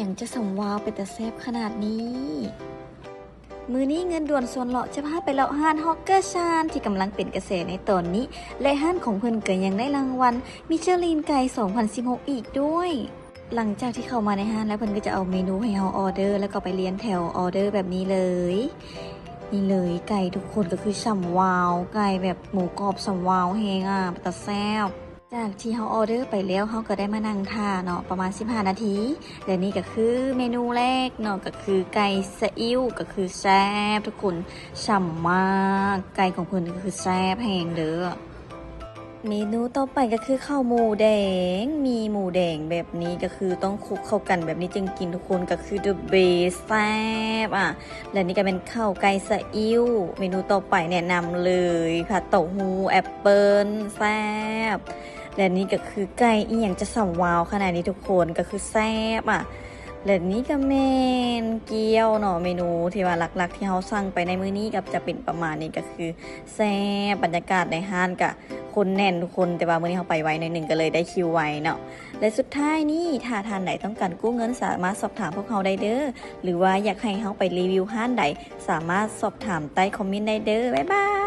อย่างจะสำวาวเป็นแต่แซ่บขนาดนี้ มือนี้เงินด่วนส่วนเลาะจะพาไปเลาะห้านฮอกเกอร์ชานที่กำลังเป็นกระแสในตอนนี้และห้านของเพิ่นก็ยังได้รางวัลมิชลินไก่ 2016 อีกด้วย หลังจากที่เข้ามาในห้านแล้วเพิ่นก็จะเอาเมนูให้เราออเดอร์แล้วก็ไปเรียนแถวออเดอร์แบบนี้เลยนี่เลยไก่ทุกคนก็คือฉ่ำวาวไก่แบบหมูกรอบฉ่ำวาวแฮงแต่แซ่บจากที่เราออเดอร์ไปแล้วเราก็ได้มานั่งทานเนาะประมาณ15 นาทีและนี่ก็คือเมนูแรกเนาะก็คือไก่ซะอิ่วก็คือแซ่บทุกคนฉ่ำมากไก่ของเพิ่นก็คือแซ่บแฮงเด้อเมนูต่อไปก็คือข้าวหมูแดงมีหมูแดงแบบนี้ก็คือต้องคลุกเข้ากันแบบนี้จึงกินทุกคนก็คือ the best แซ่บและนี่ก็เป็นข้าวไก่ซะอิ่วเมนูต่อไปแนะนำเลยผัดเต้าหู้แอปเปิ้ลแซ่บและนี่ก็คือไก่อีหยังจะส่ำวาวขนาดนี้ทุกคนก็คือแซ่บและนี่ก็เมนเกี๊ยวเนาะเมนูที่ว่าหลักๆที่เราสั่งไปในมื้อนี้ก็จะเป็นประมาณนี้ก็คือแซ่บบรรยากาศในห้านกับคนแน่นทุกคนแต่ว่ามื้อนี้เราไปไวในหนึ่งก็เลยได้คิวไวเนาะและสุดท้ายนี่ถ้าท่านไหนต้องการกู้เงินสามารถสอบถามพวกเราได้เด้อหรือว่าอยากให้เราไปรีวิวห้านใดสามารถสอบถามใต้คอมเมนต์ได้เด้อบ๊ายบาย